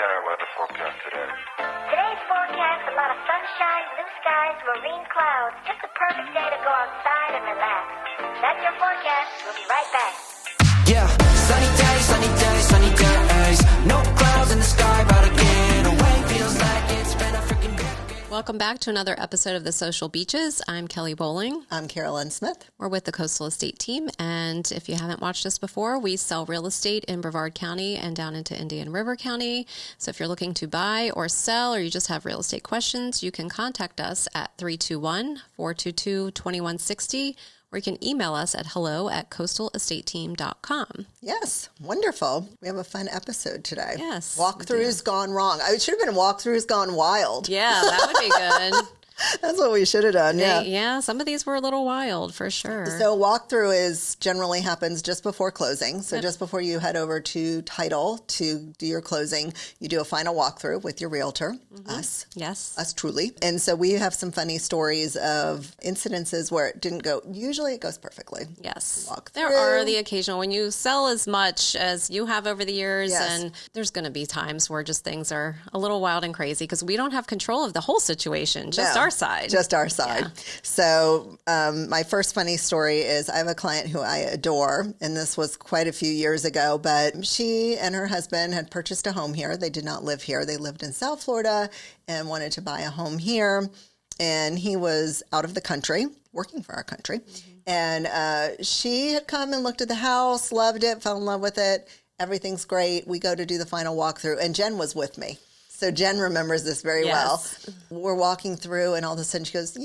Tara weather forecast today. Today's forecast, a lot of sunshine, blue skies, marine clouds. Just the perfect day to go outside and relax. That's your forecast. We'll be right back. Yeah, sunny days, sunny days, sunny days. No clouds in the sky, about to get away. Feels like it's been a freaking decade. Welcome back to another episode of The Social Beaches. I'm Kelly Bowling. I'm Carolyn Smith. We're with the Coastal Estate team, and if you haven't watched us before, we sell real estate in Brevard County and down into Indian River County. So if you're looking to buy or sell, or you just have real estate questions, you can contact us at 321-422-2160, or you can email us at hello@coastalestateteam.com. Yes, wonderful. We have a fun episode today. Yes. Walkthroughs gone wrong. It should have been walkthroughs gone wild. Yeah, that would be good. That's what we should have done, yeah. Yeah, some of these were a little wild, for sure. So walkthrough generally happens just before closing. So just before you head over to title to do your closing, you do a final walkthrough with your realtor, us. Yes. Us truly. And so we have some funny stories of incidences where it didn't go. Usually it goes perfectly. Yes. Walk There through. are the occasional, when you sell as much as you have over the years, Yes. and there's going to be times where just things are a little wild and crazy because we don't have control of the whole situation, just No, our side. Just our side. Yeah. So my first funny story is I have a client who I adore, and this was quite a few years ago, but she and her husband had purchased a home here. They did not live here. They lived in South Florida and wanted to buy a home here. And he was out of the country, working for our country. And she had come and looked at the house, loved it, fell in love with it. Everything's great. We go to do the final walkthrough, and Jen was with me. So Jen remembers this very well. We're walking through, and all of a sudden she goes,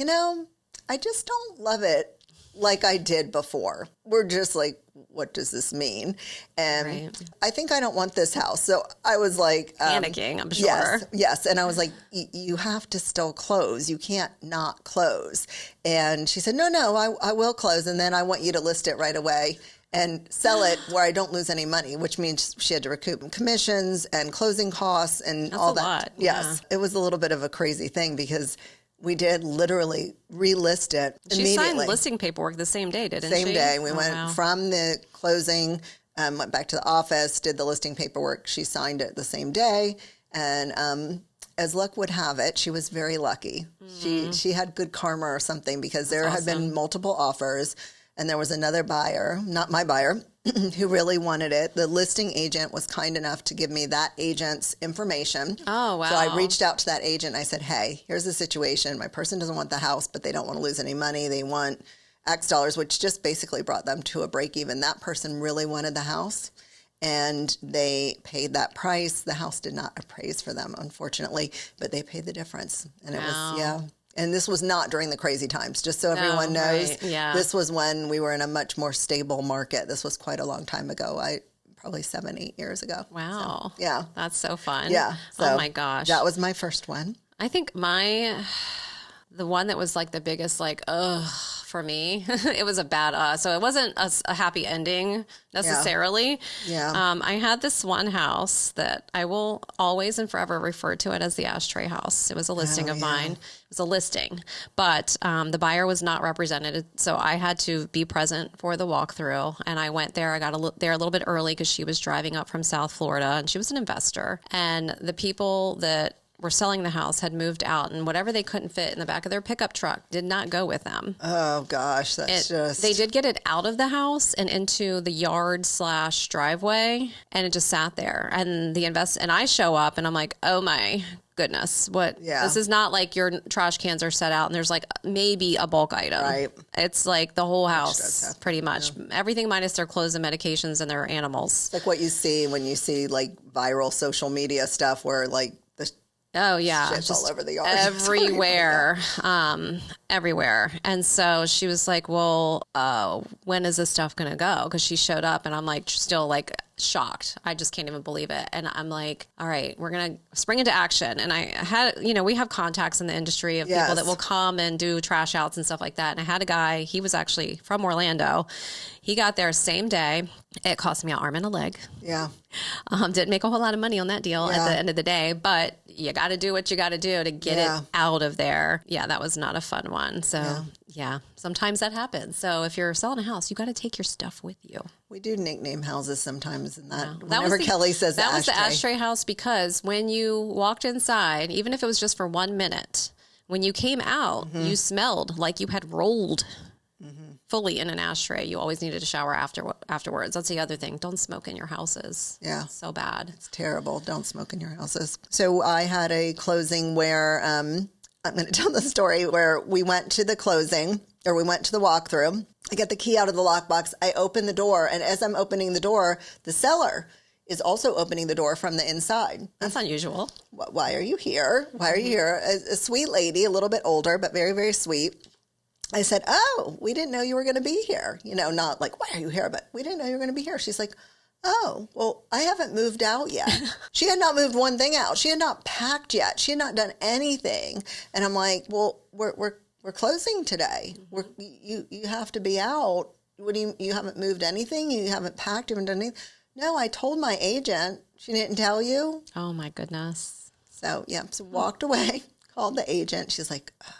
I just don't love it like I did before. We're just like, what does this mean? And I think I don't want this house. So I was like... panicking, I'm sure. Yes. And I was like, you have to still close. You can't not close. And she said, no, I will close. And then I want you to list it right away and sell it where I don't lose any money, which means she had to recoup commissions and closing costs and all that. Lot. Yes. Yeah. It was a little bit of a crazy thing because we did literally relist it immediately. She signed listing paperwork the same day, didn't she? Same day. We went from the closing, went back to the office, did the listing paperwork. She signed it the same day. And as luck would have it, she was very lucky. She had good karma or something because there had been multiple offers. And there was another buyer, not my buyer, who really wanted it. The listing agent was kind enough to give me that agent's information. Oh, wow. So I reached out to that agent. I said, hey, here's the situation. My person doesn't want the house, but they don't want to lose any money. They want X dollars, which just basically brought them to a break even. That person really wanted the house, and they paid that price. The house did not appraise for them, unfortunately, but they paid the difference. And it was, And this was not during the crazy times, just so everyone knows. Right. Yeah. This was when we were in a much more stable market. This was quite a long time ago. Probably 7-8 years ago. Wow. So, yeah. That's so fun. Yeah. So oh, my gosh. That was my first one. I think the one that was like the biggest, like, for me, it was a bad, so it wasn't a happy ending necessarily. Yeah. I had this one house that I will always and forever refer to it as the ashtray house. It was a listing of mine. It was a listing, but the buyer was not represented. So I had to be present for the walkthrough, and I went there. I got there a little bit early because she was driving up from South Florida, and she was an investor. And the people that were selling the house had moved out, and whatever they couldn't fit in the back of their pickup truck did not go with them. Oh gosh, They did get it out of the house and into the yard/driveway, and it just sat there. And and I show up, and I'm like, oh my goodness, what? Yeah. This is not like your trash cans are set out, and there's like maybe a bulk item. Right. It's like the whole house, pretty much. Yeah. Everything minus their clothes and medications and their animals. It's like what you see when you see like viral social media stuff where like the oh yeah, shit's just all over the yard. everywhere, everywhere. And so she was like, well, when is this stuff going to go? Because she showed up, and I'm like, still like shocked. I just can't even believe it. And I'm like, all right, we're going to spring into action. And I had, we have contacts in the industry of people that will come and do trash outs and stuff like that. And I had a guy, he was actually from Orlando. He got there same day. It cost me an arm and a leg. Yeah. Didn't make a whole lot of money on that deal at the end of the day, but you got to do what you got to do to get it out of there. Yeah, that was not a fun one. So yeah, sometimes that happens. So if you're selling a house, you got to take your stuff with you. We do nickname houses sometimes, and whenever Kelly says that was the ashtray house, because when you walked inside, even if it was just for 1 minute, when you came out, you smelled like you had rolled fully in an ashtray. You always needed a shower afterwards. That's the other thing. Don't smoke in your houses. Yeah. It's so bad. It's terrible. Don't smoke in your houses. So I had a closing where, I'm going to tell the story where we went to the closing, or we went to the walkthrough. I get the key out of the lockbox. I open the door, and as I'm opening the door, the seller is also opening the door from the inside. That's unusual. Why are you here? Why are you here? A sweet lady, a little bit older, but very, very sweet. I said, oh, we didn't know you were going to be here. You know, not like, why are you here? But we didn't know you were going to be here. She's like, oh, well, I haven't moved out yet. She had not moved one thing out. She had not packed yet. She had not done anything. And I'm like, well, we're closing today. You have to be out. What do you haven't moved anything? You haven't packed, you haven't done anything? No, I told my agent. She didn't tell you? Oh, my goodness. So, so walked away, called the agent. She's like, oh.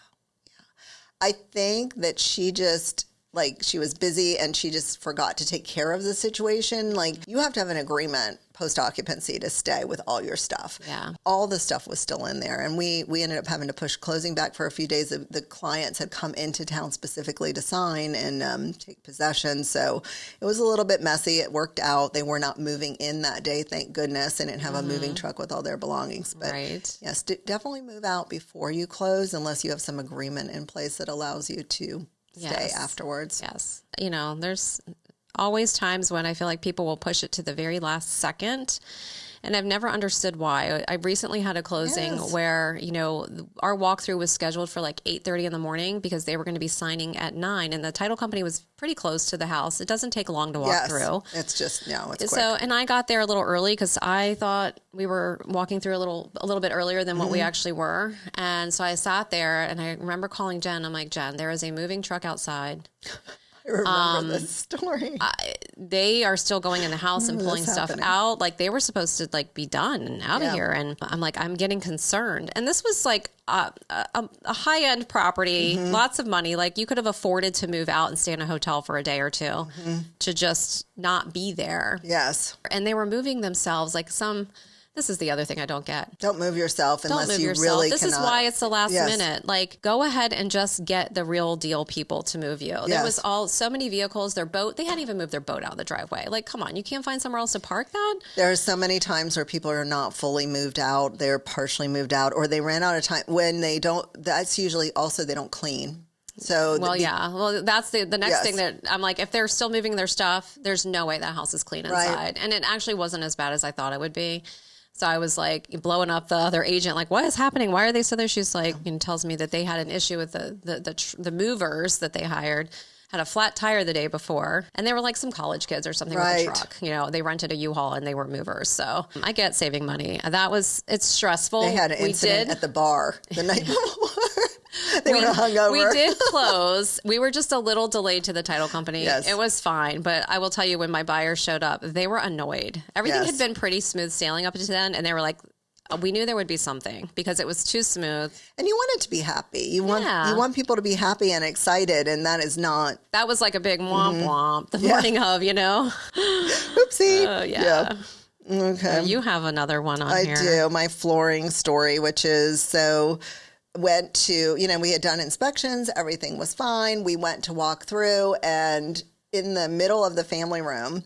I think that she just, she was busy and she just forgot to take care of the situation. Like, you have to have an agreement post-occupancy to stay with all your stuff. Yeah. All the stuff was still in there. And we ended up having to push closing back for a few days. The clients had come into town specifically to sign and take possession. So it was a little bit messy. It worked out. They were not moving in that day, thank goodness, and didn't have a moving truck with all their belongings. But yes, definitely move out before you close unless you have some agreement in place that allows you to stay afterwards. Yes. You know, there's always times when I feel like people will push it to the very last second. And I've never understood why. I recently had a closing where, you know, our walkthrough was scheduled for like 8:30 in the morning because they were going to be signing at 9, and the title company was pretty close to the house. It doesn't take long to walk through. It's just, it's quick. So, and I got there a little early because I thought we were walking through a little bit earlier than what we actually were. And so I sat there and I remember calling Jen. I'm like, Jen, there is a moving truck outside. I remember this story. They are still going in the house and pulling stuff out. Like, they were supposed to be done and out of here. And I'm like, I'm getting concerned. And this was like a high end property, lots of money. Like, you could have afforded to move out and stay in a hotel for a day or two to just not be there. Yes. And they were moving themselves this is the other thing I don't get. Don't move yourself unless you really This cannot. is why it's the last minute. Like, go ahead and just get the real deal people to move you. There was so many vehicles, they hadn't even moved their boat out of the driveway. Like, come on, you can't find somewhere else to park that? There are so many times where people are not fully moved out. They're partially moved out, or they ran out of time. When they don't, that's usually also they don't clean. So that's the next thing that I'm like, if they're still moving their stuff, there's no way that house is clean inside. Right. And it actually wasn't as bad as I thought it would be. So I was like blowing up the other agent, like, what is happening? Why are they still there? She's like, and tells me that they had an issue with the movers that they hired, had a flat tire the day before, and they were like some college kids or something with a truck. You know, they rented a U-Haul and they were movers. So I get saving money. It's stressful. They had an incident at the bar the night before. They were hungover. We did close. We were just a little delayed to the title company. Yes. It was fine. But I will tell you, when my buyer showed up, they were annoyed. Everything had been pretty smooth sailing up to then. And they were like, we knew there would be something because it was too smooth. And you want it to be happy. You want people to be happy and excited. And that is not. That was like a big womp womp the morning of, you know. Oopsie. Yeah. Okay. You have another one on here. I do. My flooring story, which is went to, we had done inspections. Everything was fine. We went to walk through, and in the middle of the family room,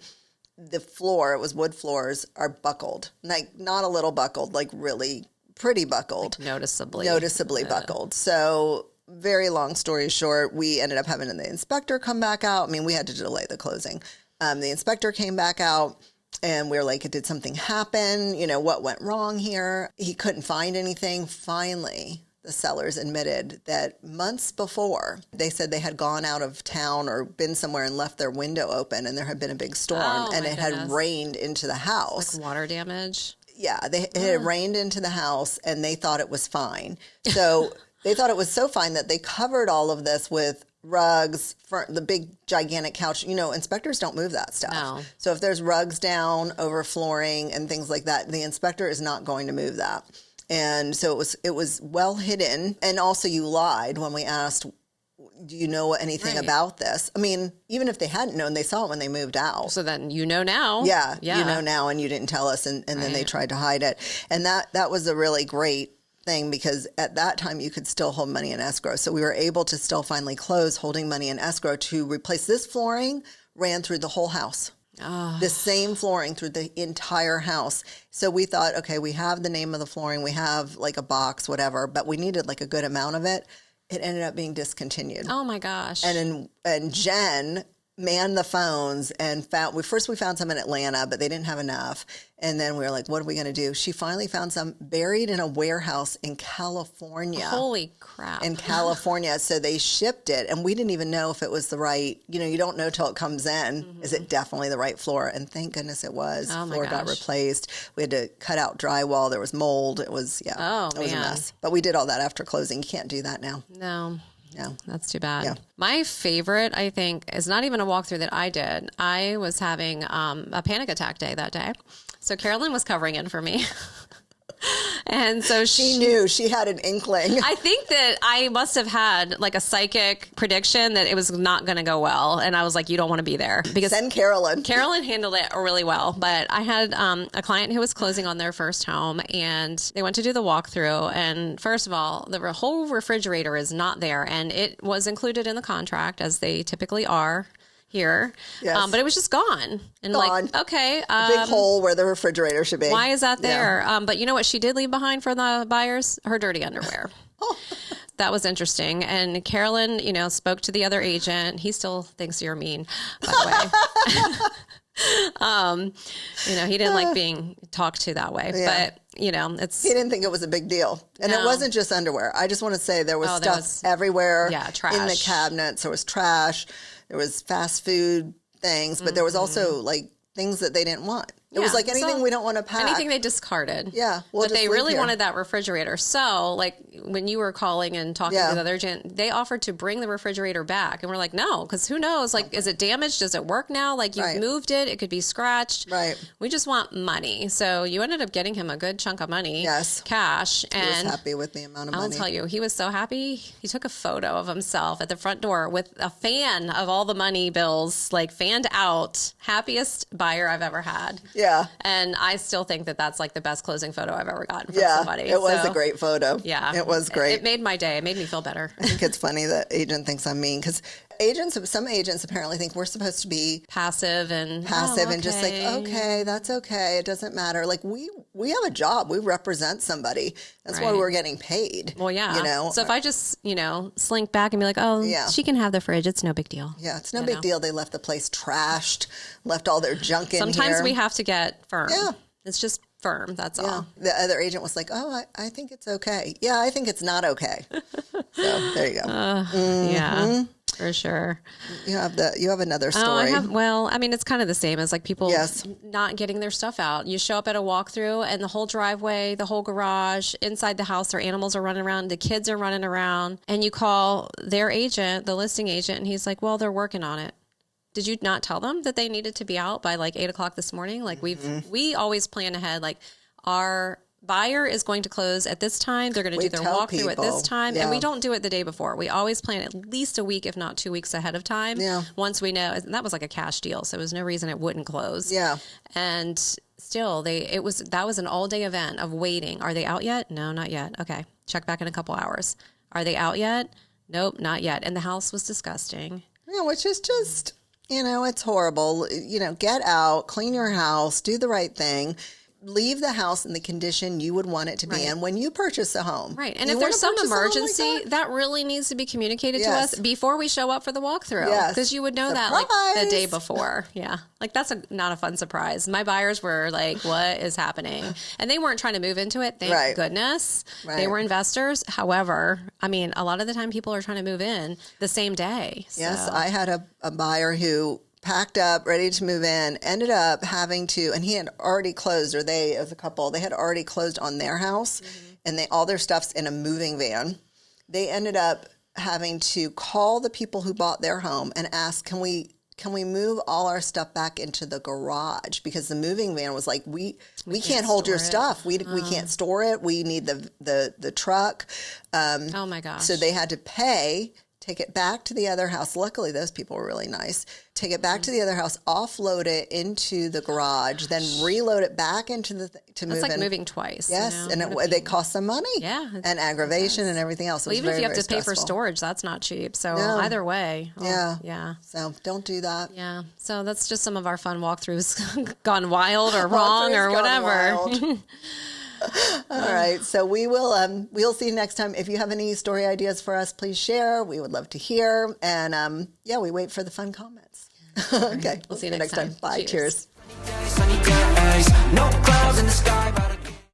the floor, it was wood floors, are buckled. Like, not a little buckled, like really pretty buckled. Like noticeably buckled. So, very long story short, we ended up having the inspector come back out. I mean, we had to delay the closing. The inspector came back out. And we were like, did something happen? What went wrong here? He couldn't find anything. Finally, the sellers admitted that months before, they said they had gone out of town or been somewhere and left their window open, and there had been a big storm, and it had rained into the house. Like water damage? Yeah, it had rained into the house, and they thought it was fine. So they thought it was so fine that they covered all of this with rugs, the big gigantic couch. Inspectors don't move that stuff. No. So if there's rugs down over flooring and things like that, the inspector is not going to move that. And so it was well hidden. And also you lied when we asked, do you know anything about this? I mean, even if they hadn't known, they saw it when they moved out. So then you know now. Yeah. You know now, and you didn't tell us, and then they tried to hide it. And that was a really great thing, because at that time you could still hold money in escrow. So we were able to still finally close holding money in escrow to replace this flooring, ran through the whole house. The same flooring through the entire house. So we thought, okay, we have the name of the flooring, we have like a box, whatever, but we needed like a good amount of it. It ended up being discontinued. Oh my gosh. And Jen manned the phones and we found some in Atlanta, but they didn't have enough. And then we were like, what are we going to do? She finally found some buried in a warehouse in California. Holy crap. In California. So they shipped it, and we didn't even know if it was the right, you don't know till it comes in. Is it definitely the right floor? And thank goodness it was. Oh my Floor got replaced. We had to cut out drywall. There was mold. It was, it was a mess. But we did all that after closing. You can't do that now. No. No. That's too bad. Yeah. My favorite, I think, is not even a walkthrough that I did. I was having a panic attack day that day. So Carolyn was covering in for me. And so she knew, she had an inkling. I think that I must have had like a psychic prediction that it was not going to go well. And I was like, you don't want to be there. Because send Carolyn. Carolyn handled it really well. But I had a client who was closing on their first home, and they went to do the walkthrough. And first of all, the whole refrigerator is not there. And it was included in the contract, as they typically are here. Yes. But it was just gone. And like, okay. A big hole where the refrigerator should be. Why is that there? But you know what she did leave behind for the buyers? Her dirty underwear. That was interesting. And Carolyn, spoke to the other agent. He still thinks you're mean, by the way. He didn't like being talked to that way. Yeah. But, he didn't think it was a big deal. And it wasn't just underwear. I just want to say there was stuff everywhere. Yeah, trash. In the cabinets. There was trash. There was fast food things, but there was also like things that they didn't want. It was like anything we don't want to pack. Anything they discarded. Yeah. But they really wanted that refrigerator. So, like, when you were calling and talking to the other agent, they offered to bring the refrigerator back. And we're like, no, because who knows? Like, is it damaged? Does it work now? Like, you moved it. It could be scratched. Right. We just want money. So, you ended up getting him a good chunk of money. Yes. Cash. He was happy with the amount of money. I'll tell you, he was so happy. He took a photo of himself at the front door with a fan of all the money bills, like, fanned out. Happiest buyer I've ever had. Yeah. And I still think that that's like the best closing photo I've ever gotten from somebody. It was a great photo. Yeah. It was great. It made my day. It made me feel better. I think it's funny that agent thinks I'm mean, because some agents apparently think we're supposed to be passive and just like, okay, that's okay. It doesn't matter. Like we have a job. We represent somebody. That's why we're getting paid. Well, yeah. So if I just, slink back and be like, oh, she can have the fridge. It's no big deal. Yeah. It's no big deal. They left the place trashed, left all their junk in here. Sometimes we have to get firm. Yeah. It's just firm. That's all. The other agent was like, oh, I think it's okay. Yeah, I think it's not okay. So there you go. Yeah, for sure. You have another story. It's kind of the same as like people not getting their stuff out. You show up at a walkthrough and the whole driveway, the whole garage, inside the house, their animals are running around, the kids are running around, and you call their agent, the listing agent, and he's like, well, they're working on it. Did you not tell them that they needed to be out by like 8:00 this morning? Like we always plan ahead. Like our buyer is going to close at this time. They're going to do their walkthrough at this time. And we don't do it the day before. We always plan at least a week, if not 2 weeks ahead of time. Yeah. Once we know, and that was like a cash deal. So there was no reason it wouldn't close. Yeah. And still that was an all day event of waiting. Are they out yet? No, not yet. Okay. Check back in a couple hours. Are they out yet? Nope, not yet. And the house was disgusting. Yeah, which is just... it's horrible. Get out, clean your house, do the right thing. Leave the house in the condition you would want it to be in when you purchase a home. Right. And if there's some emergency, that really needs to be communicated to us before we show up for the walkthrough. Because you would know that like the day before. Yeah. Like that's not a fun surprise. My buyers were like, what is happening? And they weren't trying to move into it. Thank goodness. Right. They were investors. However, a lot of the time people are trying to move in the same day. Yes. I had a buyer who packed up, ready to move in, ended up having to, and he had already closed, or they, as a couple, they had already closed on their house, and all their stuff's in a moving van. They ended up having to call the people who bought their home and ask, can we can we move all our stuff back into the garage? Because the moving van was like, we can't hold your stuff. We can't store it. We need the truck. Oh my gosh. So they had to pay, take it back to the other house. Luckily, those people were really nice. Take it back to the other house, offload it into the garage, then reload it back into to move. That's like in. moving twice. Yes, and they cost some money. Yeah, and aggravation and everything else. Well, even if you have to pay for stressful. storage, that's not cheap. So either way, yeah. So don't do that. Yeah. So that's just some of our fun walkthroughs gone wild or wrong or whatever. All right. So we'll see you next time. If you have any story ideas for us, please share. We would love to hear. And we wait for the fun comments. Okay. We'll see you next time. Bye. Cheers. Sunny days, no clouds in the sky, but